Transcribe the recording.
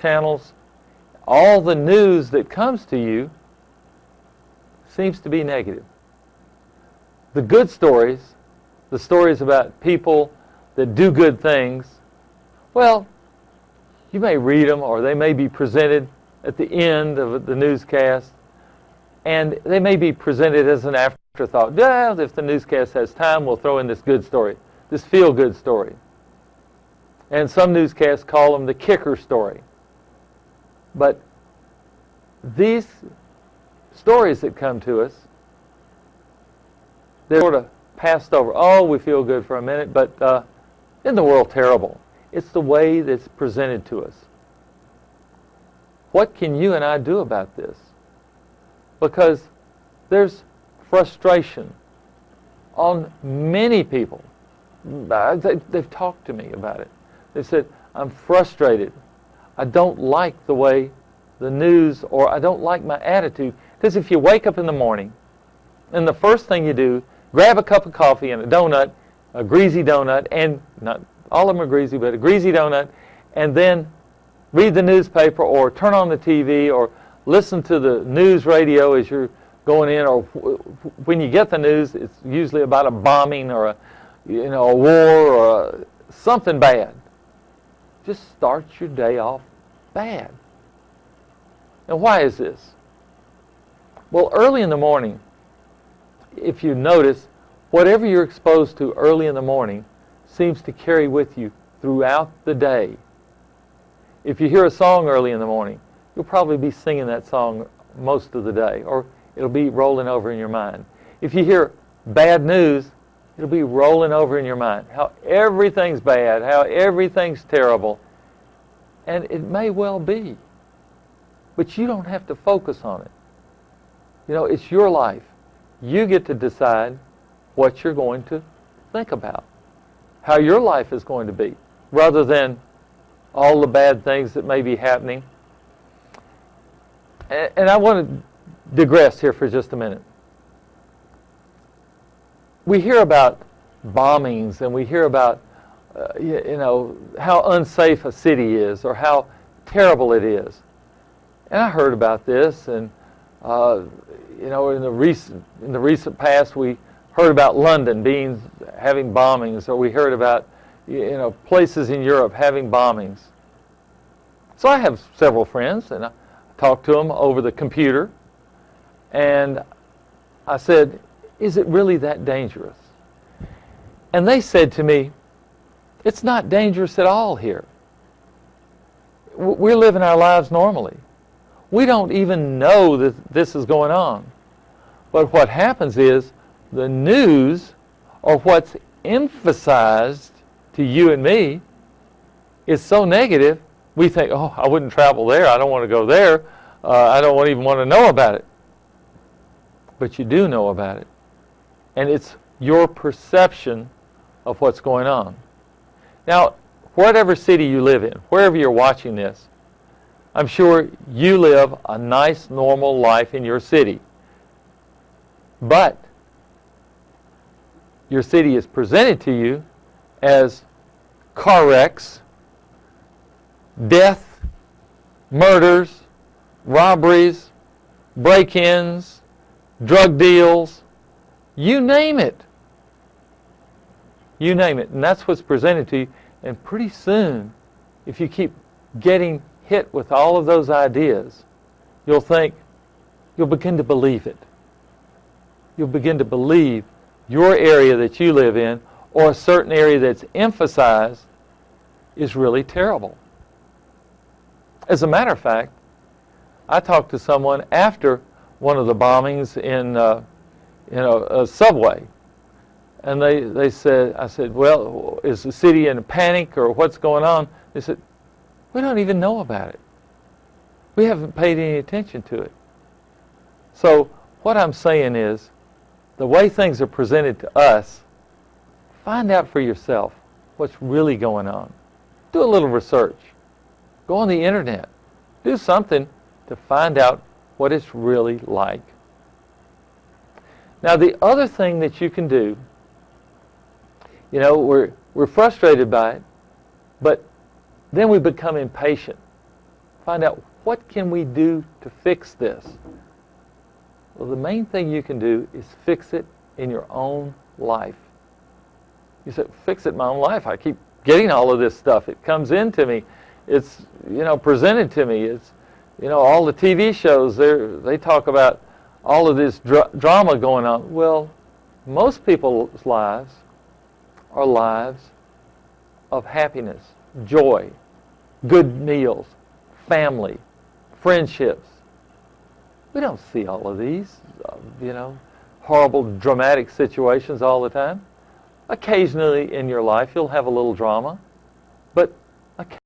channels, all the news that comes to you seems to be negative. The good stories, the stories about people that do good things, well, you may read them or they may be presented at the end of the newscast, and they may be presented as an afterthought. Yeah, if the newscast has time, we'll throw in this good story, this feel-good story. And some newscasts call them the kicker story. But these stories that come to us, they're sort of passed over. Oh, we feel good for a minute, but isn't the world terrible? It's the way that's presented to us. What can you and I do about this? Because there's frustration on many people. They've talked to me about it. They said, I'm frustrated. I don't like the way the news, or I don't like my attitude. Because if you wake up in the morning, and the first thing you do, grab a cup of coffee and a donut, a greasy donut, and not all of them are greasy, but a greasy donut, and then read the newspaper or turn on the TV or listen to the news radio as you're going in, or when you get the news, it's usually about a bombing or a war or something bad. Just start your day off bad. And why is this? Well, early in the morning, if you notice, whatever you're exposed to early in the morning seems to carry with you throughout the day. If you hear a song early in the morning, you'll probably be singing that song most of the day, or it'll be rolling over in your mind. If you hear bad news, it'll be rolling over in your mind. How everything's bad, how everything's terrible. And it may well be. But you don't have to focus on it. You know, it's your life. You get to decide what you're going to think about, how your life is going to be, rather than all the bad things that may be happening. And I want to digress here for just a minute. We hear about bombings, and we hear about how unsafe a city is, or how terrible it is. And I heard about this, and in the recent past, we heard about London having bombings, or we heard about places in Europe having bombings. So I have several friends, and I talked to them over the computer, and I said, "Is it really that dangerous?" And they said to me, "It's not dangerous at all here. We're living our lives normally. We don't even know that this is going on. But what happens is the news, or what's emphasized to you and me, is so negative, we think, oh, I wouldn't travel there. I don't want to go there. I don't even want to know about it." But you do know about it. And it's your perception of what's going on. Now, whatever city you live in, wherever you're watching this, I'm sure you live a nice, normal life in your city. But your city is presented to you as car wrecks, death, murders, robberies, break-ins, drug deals, you name it. You name it. And that's what's presented to you. And pretty soon, if you keep getting hit with all of those ideas, you'll begin to believe it. You'll begin to believe your area that you live in, or a certain area that's emphasized, is really terrible. As a matter of fact, I talked to someone after one of the bombings in a subway, and they said, I said, "Well, is the city in a panic, or what's going on?" They said, "We don't even know about it. We haven't paid any attention to it." So what I'm saying is, the way things are presented to us, find out for yourself what's really going on. Do a little research. Go on the internet. Do something to find out what it's really like. Now, the other thing that you can do, we're frustrated by it, but then we become impatient. find out what can we do to fix this. Well, the main thing you can do is fix it in your own life. You say, fix it in my own life. I keep getting all of this stuff. It comes into me. It's, presented to me. It's, all the TV shows, they talk about all of this drama going on. Well, most people's lives are lives of happiness, joy, good meals, family, friendships. We don't see all of these, horrible, dramatic situations all the time. Occasionally in your life, you'll have a little drama, but